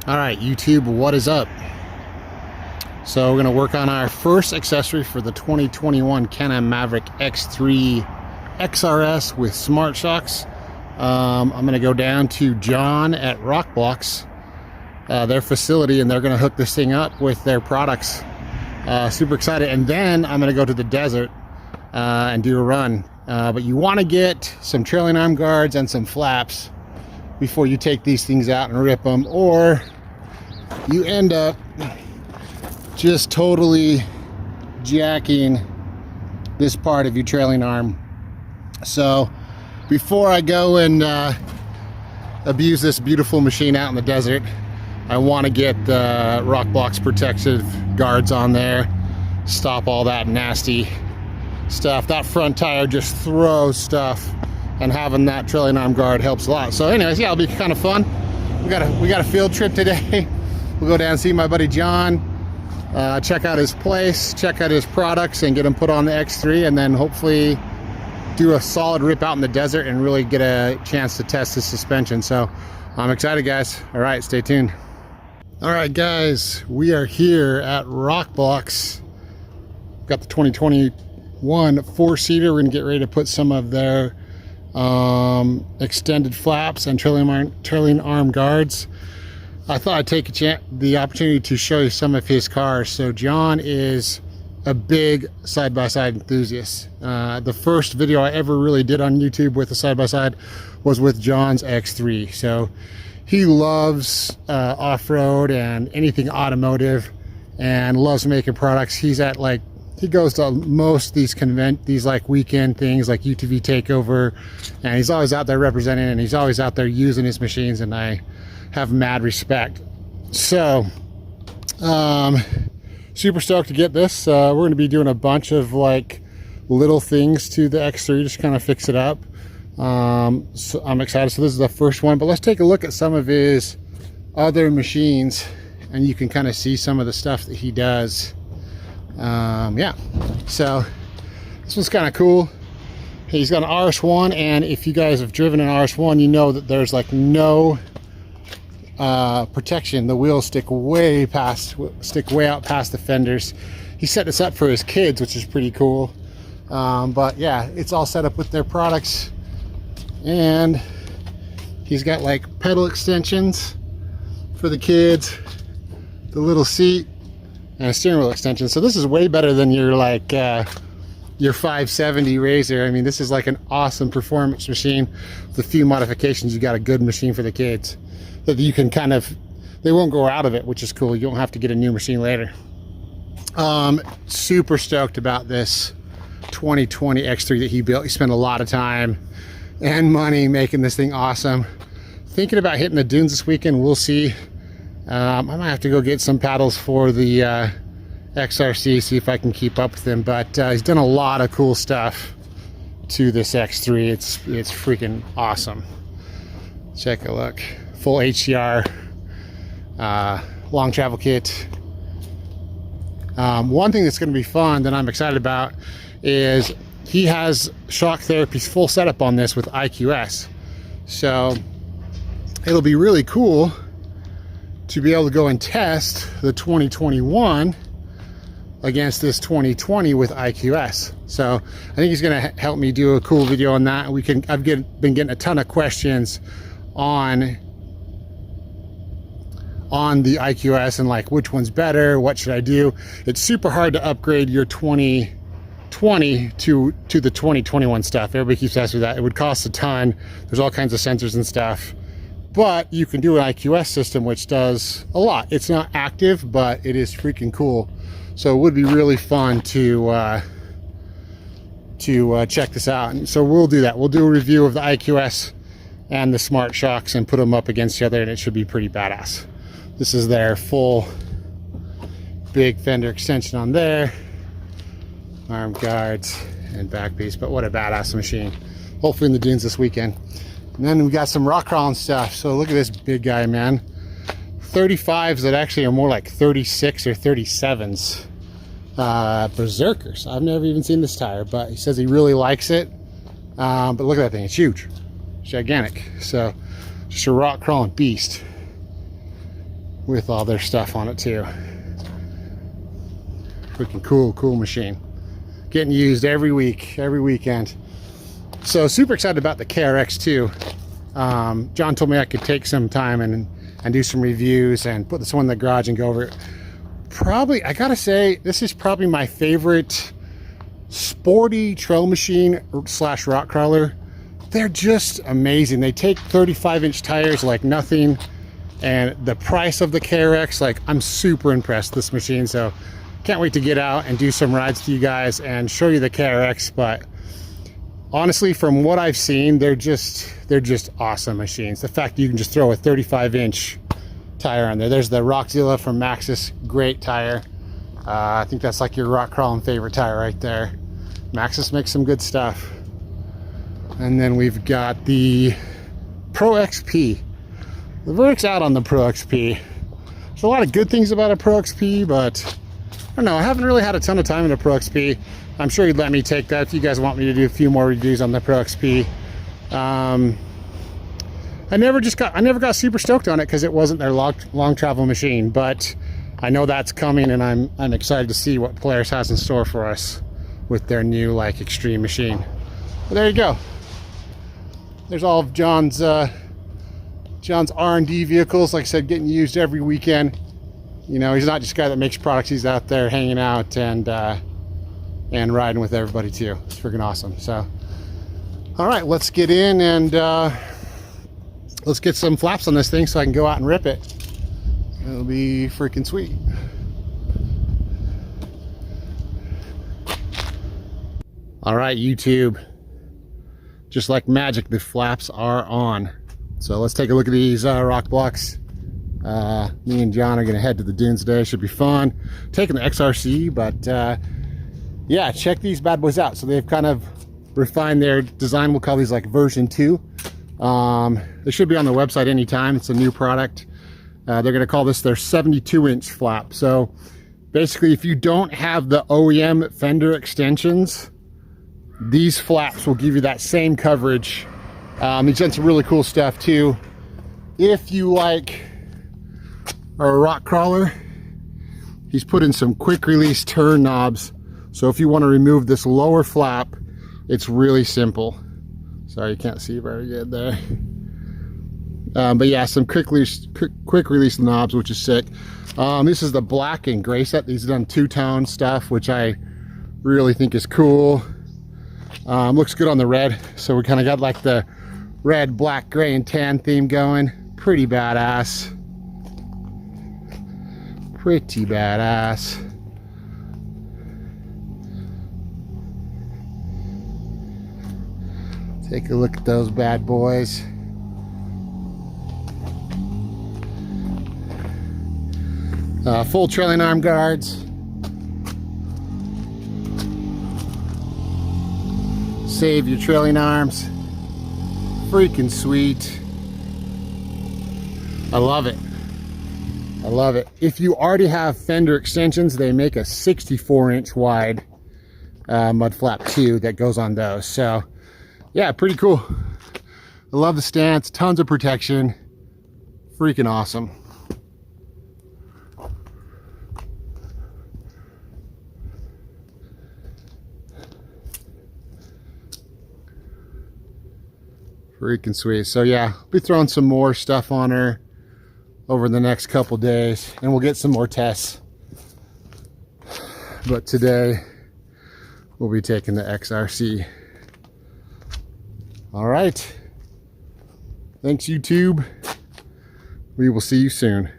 All right, YouTube, what is up? So we're going to work on our first accessory for the 2021 Can-Am Maverick X3 XRS with smart-shox. I'm going to go down to John at Rockbox, their facility, and they're going to hook this thing up with their products. Super excited. And then I'm going to go to the desert and do a run. But you want to get some trailing arm guards and some flaps before you take these things out and rip them, or you end up just totally jacking this part of your trailing arm. So before I go and abuse this beautiful machine out in the desert, I want to get the Rockbox protective guards on there, stop all that nasty stuff. That front tire just throws stuff, and having that trailing arm guard helps a lot. So anyways, yeah, it'll be kind of fun. We got a field trip today. We'll go down and see my buddy John, check out his place, check out his products, and get them put on the X3, and then hopefully do a solid rip out in the desert and really get a chance to test the suspension. So I'm excited, guys. All right, stay tuned. All right, guys, we are here at Rockbox. Got the 2021 four-seater. We're gonna get ready to put some of their extended flaps and trailing arm guards. I thought I'd take the opportunity to show you some of his cars. So John is a big side-by-side enthusiast. The first video I ever really did on YouTube with a side-by-side was with John's X3. So he loves off-road and anything automotive, and loves making products. He's at he goes to most these like weekend things like UTV Takeover, and he's always out there representing, and he's always out there using his machines, and I have mad respect. So super stoked to get this. We're going to be doing a bunch of little things to the X3, just kind of fix it up. So I'm excited. So this is the first one, but let's take a look at some of his other machines, and you can kind of see some of the stuff that he does. Yeah, so this one's kind of cool. He's got an RS1, and if you guys have driven an RS1, you know that there's no protection. The wheels stick way out past the fenders. He set this up for his kids, which is pretty cool. But yeah, it's all set up with their products, and he's got pedal extensions for the kids, the little seat, and a steering wheel extension. So this is way better than your your 570 Razor. I mean, this is an awesome performance machine with a few modifications. You got a good machine for the kids that you can they won't go out of it, which is cool. You don't have to get a new machine later. Super stoked about this 2020 X3 that he built. He spent a lot of time and money making this thing awesome. Thinking about hitting the dunes this weekend. We'll see. I might have to go get some paddles for the XRC, see if I can keep up with him. But he's done a lot of cool stuff to this X3. It's freaking awesome. Check a look. Full HDR long travel kit. One thing that's going to be fun that I'm excited about is he has shock therapy's full setup on this with IQS. So it'll be really cool to be able to go and test the 2021 against this 2020 with IQS. So I think he's going to help me do a cool video on that. I've been getting a ton of questions on the IQS and which one's better, what should I do. It's super hard to upgrade your 2020 to the 2021 stuff. Everybody keeps asking me that. It would cost a ton. There's all kinds of sensors and stuff. But you can do an IQS system, which does a lot. It's not active, but it is freaking cool. So it would be really fun to check this out. And so we'll do that. We'll do a review of the IQS and the smart-shox and put them up against each other, and it should be pretty badass. This is their full big fender extension on there, arm guards and back piece. But what a badass machine. Hopefully in the dunes this weekend. And then we got some rock crawling stuff. So look at this big guy, man. 35s that actually are more like 36 or 37s. Berserkers. I've never even seen this tire, but he says he really likes it. But look at that thing. It's huge. It's gigantic. So just a rock crawling beast. with all their stuff on it too. Freaking cool machine. Getting used every week, every weekend. So super excited about the KRX too. John told me I could take some time and do some reviews and put this one in the garage and go over it. Probably, I gotta say, this is probably my favorite sporty trail machine slash rock crawler. They're just amazing. They take 35-inch tires like nothing, and the price of the KRX, like, I'm super impressed with this machine. So can't wait to get out and do some rides to you guys and show you the KRX. But honestly, from what I've seen, they're just awesome machines. The fact that you can just throw a 35-inch tire on there. There's the Rockzilla from Maxxis, great tire. I think that's like your rock crawling favorite tire right there. Maxxis makes some good stuff. And then we've got the Pro XP. The verdict's out on the Pro XP. There's a lot of good things about a Pro XP, but I don't know, I haven't really had a ton of time in a Pro XP. I'm sure you'd let me take that if you guys want me to do a few more reviews on the Pro XP. I never got super stoked on it because it wasn't their long travel machine, but I know that's coming, and I'm excited to see what Polaris has in store for us with their new like extreme machine. But there you go. There's all of John's R&D vehicles, like I said, getting used every weekend. You know, he's not just a guy that makes products, he's out there hanging out and riding with everybody too. It's freaking awesome. So, all right, let's get in and let's get some flaps on this thing so I can go out and rip it. It'll be freaking sweet. All right, YouTube. Just like magic, the flaps are on. So let's take a look at these Rockbox. Me and John are gonna head to the dunes today. Should be fun. Taking the XRC, but yeah, check these bad boys out. So they've kind of refined their design. We'll call these like version 2. They should be on the website anytime. It's a new product. They're gonna call this their 72-inch flap. So basically, if you don't have the OEM fender extensions, these flaps will give you that same coverage. He's done some really cool stuff too. If you like a rock crawler, he's put in some quick release turn knobs. So if you want to remove this lower flap, it's really simple. Sorry, you can't see very good there. But yeah, some quick release knobs, which is sick. This is the black and gray set. These have done two-tone stuff, which I really think is cool. Looks good on the red. So we kind of got like the red, black, gray, and tan theme going. Pretty badass. Pretty badass. Take a look at those bad boys. Full trailing arm guards. Save your trailing arms. Freaking sweet. I love it. I love it. If you already have fender extensions, they make a 64-inch wide mud flap too that goes on those. So yeah, pretty cool. I love the stance, tons of protection. Freaking awesome. Freaking sweet. So yeah, I'll be throwing some more stuff on her over the next couple days, and we'll get some more tests. But today we'll be taking the XRC. All right. Thanks, YouTube. We will see you soon.